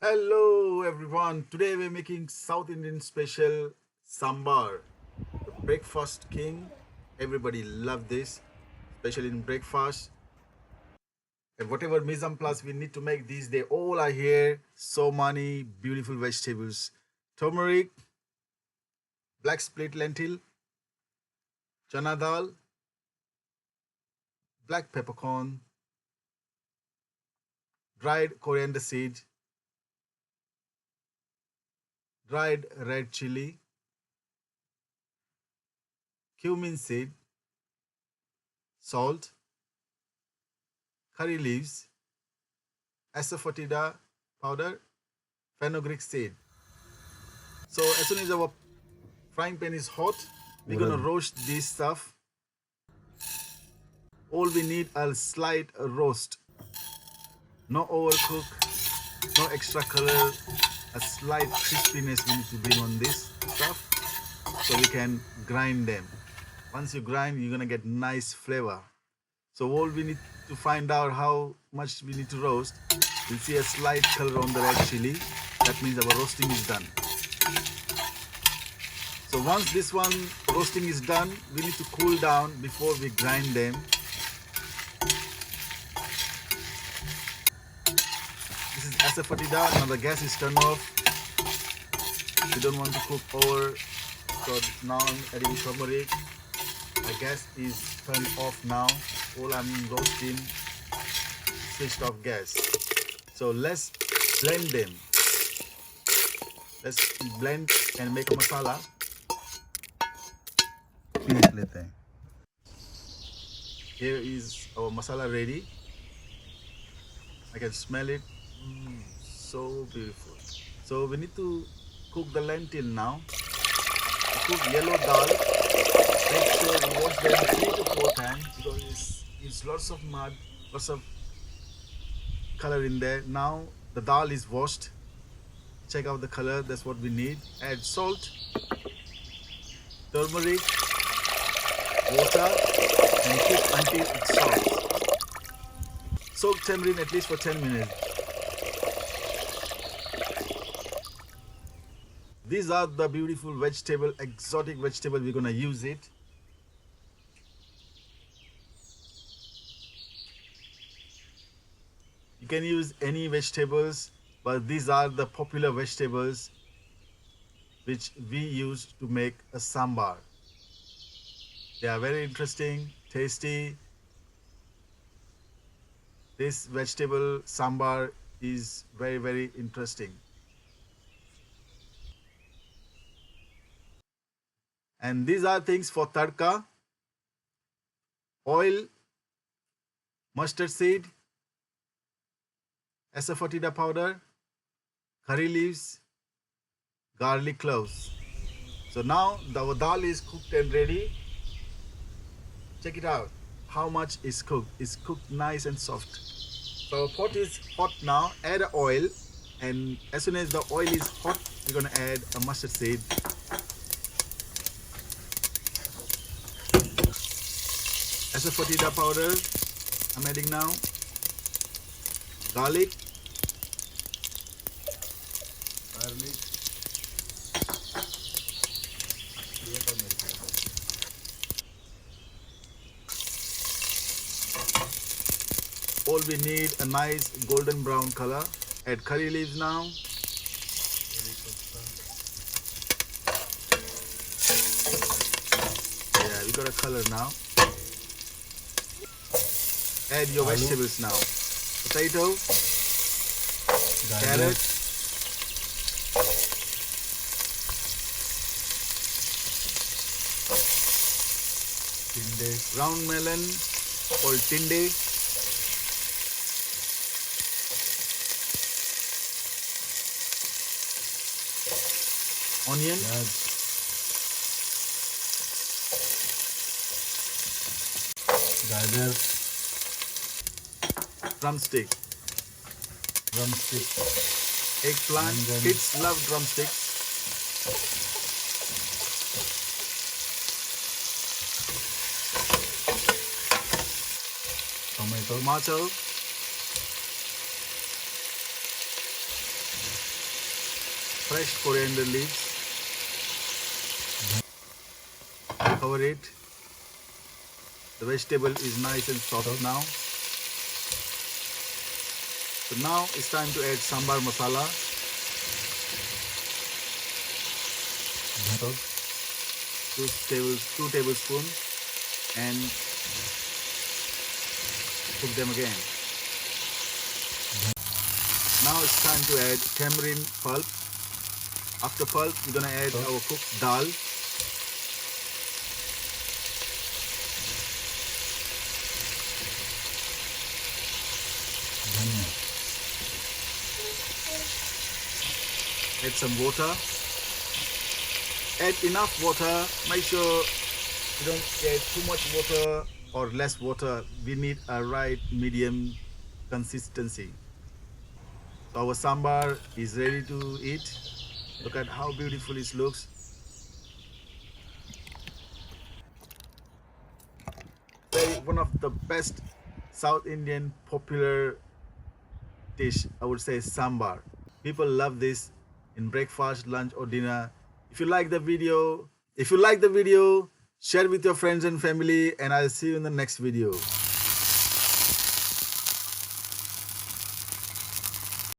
Hello everyone. Today we're making South Indian special sambar, the breakfast king. Everybody love this, especially in breakfast. And whatever mise en place we need to make these, they all are here. So many beautiful vegetables: turmeric, black split lentil, chana dal, black peppercorn, dried coriander seed, dried red chili, cumin seed, salt, curry leaves, asafoetida powder, fenugreek seed. So as soon as our frying pan is hot, we're gonna roast this stuff. All we need a slight roast. No overcook, no extra color, a slight crispiness we need to bring on this stuff so we can grind them. Once you grind, you're gonna get nice flavor. So all we need to find out how much we need to roast. You'll see a slight color on the red chili. That means our roasting is done. So once this one roasting is done, we need to cool down before we grind them. This is asafoetida. Now the gas is turned off. We don't want to cook over. So now I'm adding turmeric. The gas is turned off now. All I'm roasting, switched off gas. So let's blend them. Let's blend and make a masala. Finish लेते हैं. Here is our masala ready. I can smell it. So beautiful. So we need to cook the lentil now. To cook yellow dal, make sure you wash them 3 to 4 times because it's lots of mud, lots of color in there. Now the dal is washed. Check out the color. That's what we need. Add salt, turmeric, water, and cook until it's soft. Soak tamarind at least for 10 minutes. These are the beautiful vegetable, exotic vegetable. We're gonna use it. You can use any vegetables, but these are the popular vegetables which we use to make a sambar. They are very interesting, tasty. This vegetable sambar is very, very interesting. And these are things for tadka: oil, mustard seed, asafoetida powder, curry leaves, garlic cloves. So now the dal is cooked and ready. Check it out. How much is cooked? It's cooked nice and soft. So our pot is hot now. Add oil, and as soon as the oil is hot, we're gonna add a mustard seed. Asafoetida powder, I'm adding now. Garlic. All we need a nice golden brown color. Add curry leaves now. Yeah, we got a color now. Add your vegetables now. Potato, carrot, round melon called tinde, onion, गाजर, drumstick, eggplant. Kids love drumsticks. Tomato, fresh coriander leaves. Cover it. The vegetable is nice and soft now. So now it's time to add sambar masala. Two tablespoons and cook them again. Now it's time to add tamarind pulp. After pulp, we're gonna add our cooked dal. Add some water. Add enough water. Make sure you don't add too much water or less water. We need a right medium consistency. So our sambar is ready to eat. Look at how beautiful it looks. One of the best South Indian popular dish, I would say, sambar. People love this in breakfast, lunch, or dinner. If you like the video, share with your friends and family, and I'll see you in the next video.